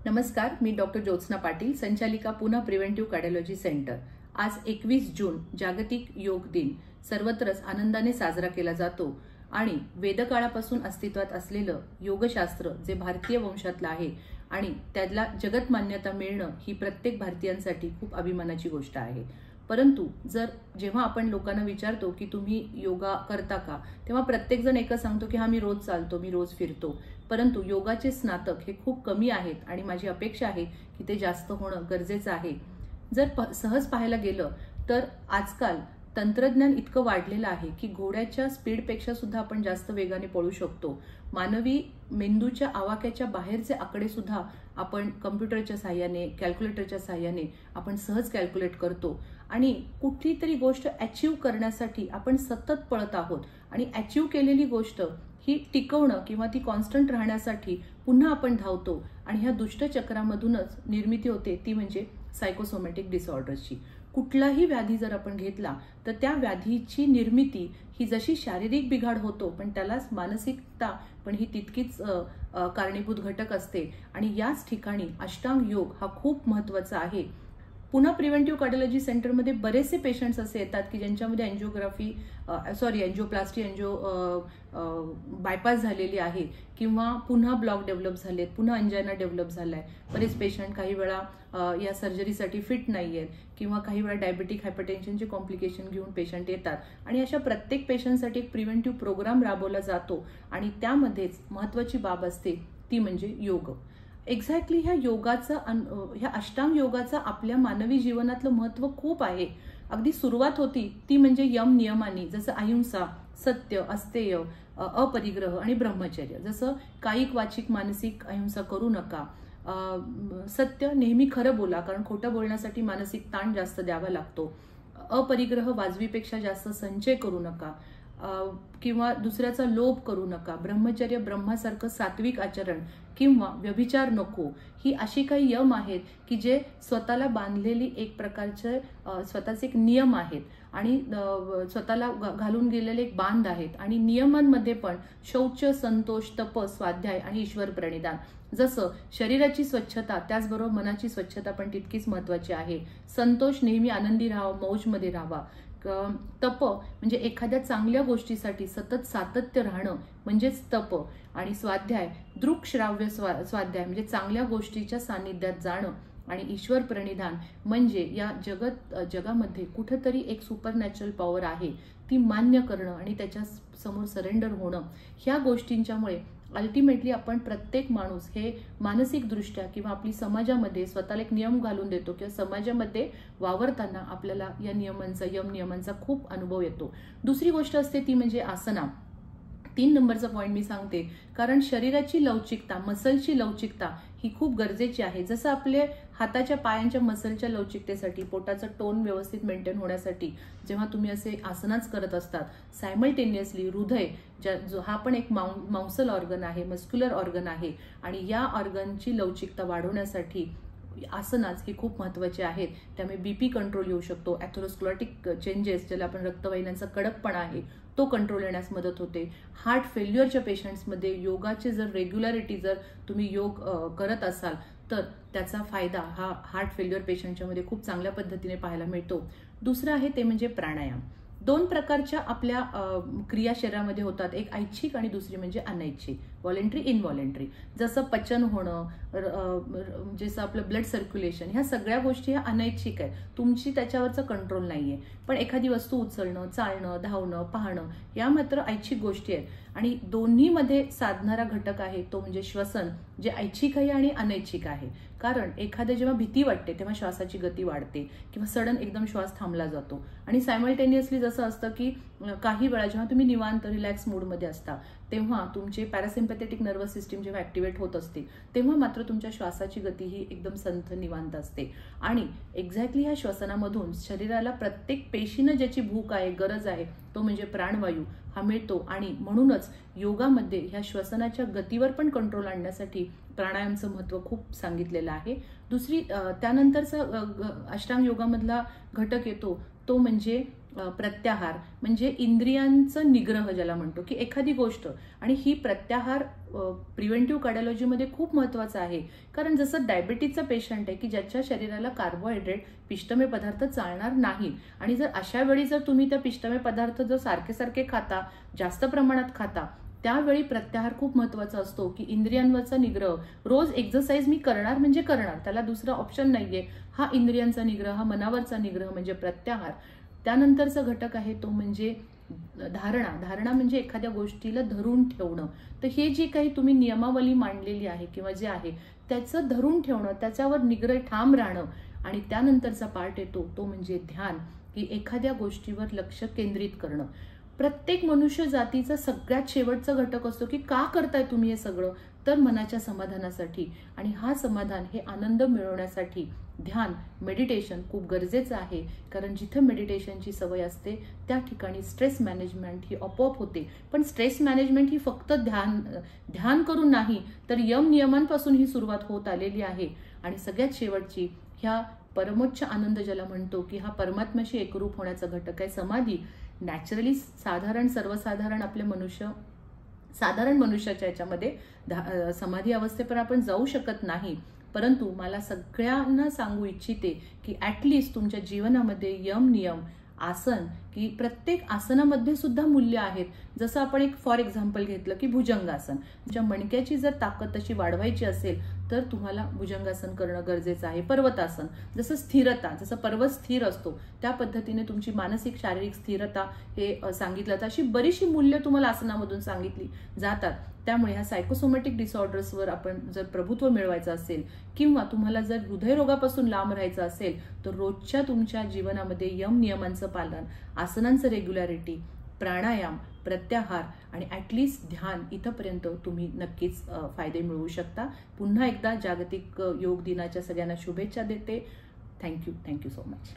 नमस्कार, मी डॉक्टर ज्योत्स्ना पाटील, संचालिका Poona preventive cardiology centre. आज 21 जून जागतिक योग दिन सर्वत्रच आनंदाने साजरा केला जातो आणि वेदकाळापासून अस्तित्वात असलेलं योगशास्त्र जे भारतीय वंशातलं आहे आणि त्याला जगत मान्यता मिळणं ही प्रत्येक भारतीयांसाठी खूप अभिमानाची गोष्ट आहे। परंतु जेव्हा आपण लोकांना विचारतो की तुम्ही योगा करता का, तेव्हा प्रत्येक जण एकच सांगतो की मी रोज चालतो, मी रोज फिरतो। परंतु योगाचे स्नातक हे खूप कमी आहेत आणि माझी अपेक्षा आहे की ते जास्त होणं गरजेचं आहे। सहज पाहायला गेलं तर आजकाल तंत्रज्ञान इतकं वाढलेलं आहे की घोड्याच्या स्पीडपेक्षा सुद्धा आपण जास्त वेगाने पळू शकतो। मानवी मेंदूच्या आवाक्याच्या बाहेरचे आकडे सुद्धा आपण कॉम्प्युटरच्या सहाय्याने, कॅल्क्युलेटरच्या सहाय्याने आपण सहज कॅल्क्युलेट करतो आणि कुठली तरी गोष्ट अचीव करण्यासाठी आपण सतत पळत आहोत आणि अचीव केलेली गोष्ट ही टिकवणं किंवा ती कॉन्स्टंट राहण्यासाठी पुन्हा आपण धावतो आणि ह्या दुष्ट चक्रामधूनच निर्मिती होते, ती म्हणजे सायकोसोमॅटिक डिसऑर्डर्सची। कुठलाही व्याधी जर आपण घेतला तर त्या व्याधीची निर्मिती ही जशी शारीरिक बिघाड होतो पण त्यालाच मानसिकता पण ही तितकीच कारणीभूत घटक असते आणि याच ठिकाणी अष्टांग योग हा खूप महत्त्वाचा आहे। पुन्हा प्रिव्हेंटिव्ह कार्डिओलॉजी सेंटरमध्ये बरेचसे पेशंट्स असे येतात की ज्यांच्यामध्ये एंजिओप्लास्टी बायपास झालेली आहे किंवा पुन्हा ब्लॉक डेव्हलप झालेत, पुन्हा अंजायना डेव्हलप झालाय। बरेच पेशंट काही वेळा या सर्जरीसाठी फिट नाहीयेत किंवा काही वेळा डायबेटिक हायपरटेन्शनचे कॉम्प्लिकेशन घेऊन पेशंट येतात आणि अशा प्रत्येक पेशंटसाठी एक प्रिव्हेंटिव्ह प्रोग्राम राबवला जातो आणि त्यामध्येच महत्त्वाची बाब असते ती म्हणजे योग। एक्झॅक्टली ह्या अष्टांग योगाचा आपल्या मानवी जीवनातलं महत्त्व खूप आहे। अगदी सुरुवात होती ती म्हणजे यम नियमांनी, जसं अहिंसा, सत्य, अस्तेय, अपरिग्रह आणि ब्रह्मचर्य। जसं कायिक वाचिक मानसिक अहिंसा करू नका, सत्य नेहमी खरं बोला कारण खोटं बोलण्यासाठी मानसिक ताण जास्त द्यावा लागतो, अपरिग्रह वाजवीपेक्षा जास्त संचय करू नका किंवा दुसऱ्याचा लोभ करू नका, ब्रह्मचर्य ब्रह्मासारखं सात्विक आचरण किंवा व्यभिचार नको, ही अशी काही यम आहेत की जे स्वतःला बांधलेली एक प्रकारचे स्वतःचे एक नियम आहेत आणि स्वतःला घालून गेलेले एक बांध आहेत। आणि नियमांमध्ये पण शौच, संतोष, तप, स्वाध्याय आणि ईश्वर प्रणिधान। जसं शरीराची स्वच्छता त्याचबरोबर मनाची स्वच्छता पण तितकीच महत्त्वाची आहे। संतोष नेहमी आनंदी राहावा, मौजमध्ये राहावा। तप म्हणजे एखाद्या चांगल्या गोष्टीसाठी सतत सातत्य राहणं म्हणजेच तप। आणि स्वाध्याय दृक श्राव्य स्वाध्याय म्हणजे चांगल्या गोष्टीच्या सानिध्यात जाणं। आणि ईश्वर प्रणिधान म्हणजे या जगामध्ये कुठेतरी एक सुपरनॅचरल पॉवर आहे ती मान्य करणं आणि त्याच्या समोर सरेंडर होणं। ह्या गोष्टींच्यामुळे अल्टिमेटली आपण प्रत्येक माणूस हे मानसिकदृष्ट्या किंवा आपली समाजामध्ये स्वतःला एक नियम घालून देतो किंवा समाजामध्ये वावरताना आपल्याला यम नियमांचा खूप अनुभव येतो। दुसरी गोष्ट असते ती म्हणजे आसना। 3 नंबरचा पॉइंट मी सांगते कारण शरीराची लवचिकता, मसलची लवचिकता ही खूप गरजेची आहे। जसं आपले हाताच्या पायांच्या मसलच्या लवचिकतेसाठी, पोटाचा टोन व्यवस्थित मेंटेन होण्यासाठी जेव्हा तुम्ही असे आसनाच करत असतात, सायमल्टेनियसली हृदय हा पण एक मांसल ऑर्गन आहे, मस्क्युलर ऑर्गन आहे आणि या ऑर्गनची लवचिकता वाढवण्यासाठी आसनाच हे खूप महत्त्वाचे आहेत। त्यामुळे बीपी कंट्रोल येऊ शकतो, ॲथेरोस्क्लेरोटिक चेंजेस ज्याला आपण रक्तवाहिन्यांचा कडकपणा आहे तो कंट्रोल येण्यास मदत होते। हार्ट फेल्युअरच्या पेशंट्समध्ये योगाचे रेग्युलरिटी तुम्ही योग करत असाल तर त्याचा फायदा हा हार्ट फेल्युअर पेशंटच्या मध्ये खूप चांगल्या पद्धतीने पाहायला मिळतो। दुसरं आहे ते म्हणजे प्राणायाम। 2 प्रकारच्या आपल्या क्रिया शरीरामध्ये होतात, एक ऐच्छिक आणि दुसरी म्हणजे अनैच्छिक, व्हॉलेंटरी, इनव्हॉलेंटरी। जसं पचन होणं, जसं आपलं ब्लड सर्क्युलेशन, ह्या सगळ्या गोष्टी ह्या अनैच्छिक आहेत, तुमची त्याच्यावरचा कंट्रोल नाहीये। पण एखादी वस्तू उचलणं, चालणं, धावणं, पाहणं या मात्र ऐच्छिक गोष्टी आहेत आणि दोन्हीमध्ये साधणारा घटक आहे तो म्हणजे श्वसन, जे ऐच्छिक आहे आणि अनैच्छिक आहे। कारण एखाद्या जेव्हा भीती वाटते तेव्हा श्वासाची गती वाढते किंवा सडन एकदम श्वास थांबला जातो आणि सायमल्टेनियसली जसं असतं की काही वेळा जेव्हा तुम्ही निवांत रिलॅक्स मूडमध्ये असता तेव्हा तुमचे पॅरासिम्पॅथेटिक नर्वस सिस्टीम जेव्हा ऍक्टिव्हेट होत असते तेव्हा मात्र तुमच्या श्वासाची गती ही एकदम संथ निवांत असते आणि एक्झॅक्टली ह्या श्वसनामधून शरीराला प्रत्येक पेशीनं ज्याची भूक आहे, गरज आहे तो म्हणजे प्राणवायू हा मिळतो आणि म्हणूनच योगामध्ये ह्या श्वसनाच्या गतीवर पण कंट्रोल आणण्यासाठी प्राणायामचं महत्त्व खूप सांगितलेलं आहे। त्यानंतरचा अष्टांग योगामधला घटक येतो तो म्हणजे प्रत्याहार म्हणजे इंद्रियांचं निग्रह ज्याला म्हणतो, की एखादी गोष्ट, आणि ही प्रत्याहार प्रिव्हेंटिव्ह कार्डिओलॉजीमध्ये खूप महत्वाचं आहे. कारण जसं डायबिटीजचा पेशंट आहे की ज्याच्या शरीराला कार्बोहायड्रेट पिष्टमय पदार्थ चालणार नाही, आणि जर अशा वेळी जर तुम्ही त्या पिष्टमय पदार्थ जर सारखे सारखे खाता, जास्त प्रमाणात खाता, त्यावेळी प्रत्याहार खूप महत्वाचा असतो. की इंद्रियांवरचा निग्रह, रोज एक्सरसाइज मी करणार म्हणजे करणार, त्याला दुसरा ऑप्शन नाहीये. हा इंद्रियांचा निग्रह, हा मनावरचा निग्रह म्हणजे प्रत्याहार. त्यानंतरचा घटक आहे तो म्हणजे धारणा. धारणा म्हणजे एखाद्या गोष्टीला धरून ठेवणं. तर हे जी काही तुम्ही नियमावली मांडलेली आहे किंवा जे आहे त्याचं धरून ठेवणं, त्याच्यावर निग्रह ठाम राहणं. आणि त्यानंतरचा पार्ट येतो तो म्हणजे ध्यान, की एखाद्या गोष्टीवर लक्ष केंद्रित करणं. प्रत्येक मनुष्य जातीचा सगळ्यात शेवटचा घटक असतो की का करताय तुम्ही हे सगळं, तर मनाच्या समाधानासाठी. आणि हा समाधान, हे आनंद मिळवण्यासाठी ध्यान, मेडिटेशन खूप गरजेचं आहे. कारण जिथे मेडिटेशनची सवय असते त्या ठिकाणी स्ट्रेस मॅनेजमेंट ही आपोआप होते. पण स्ट्रेस मॅनेजमेंट ही फक्त ध्यान करून नाही, तर यम नियमांपासून ही सुरुवात होत आलेली आहे. आणि सगळ्यात शेवटची, ह्या परमोच्च आनंद ज्याला म्हणतो, की हा परमात्म्याशी एकरूप होण्याचा घटक आहे समाधी. नॅचरली सर्वसाधारण आपले साधारण मनुष्याच्या याच्यामध्ये समाधी अवस्थेपर्यंत आपण जाऊ शकत नाही. परंतु मला सगळ्यांना सांगू इच्छिते की ऍटलिस्ट तुमच्या जीवनामध्ये यम नियम, आसन, की प्रत्येक आसनामध्ये सुद्धा मूल्य आहेत. जसं आपण एक फॉर एक्झाम्पल घेतलं की भुजंगासन, तुमच्या मणक्याची जर ताकद तशी वाढवायची असेल तर तुम्हाला भुजंगासन करणं गरजेचं आहे. पर्वतासन, जसं स्थिरता, जसं पर्वत स्थिर असतो त्या पद्धतीने तुमची मानसिक शारीरिक स्थिरता हे सांगितलं. तर अशी बरीचशी मूल्य तुम्हाला आसनामधून सांगितली जातात. त्यामुळे ह्या सायकोसोमॅटिक डिसऑर्डर्सवर आपण जर प्रभुत्व मिळवायचं असेल किंवा तुम्हाला जर हृदयरोगापासून लांब राहायचं असेल तर रोजच्या तुमच्या जीवनामध्ये यम नियमांचं पालन, आसनांचं रेग्युलॅरिटी, प्राणायाम, प्रत्याहार आणि ऍटलिस्ट ध्यान, इथपर्यंत तुम्ही नक्कीच फायदे मिळवू शकता. पुन्हा एकदा जागतिक योग दिनाच्या सगळ्यांना शुभेच्छा देते. Thank you so much.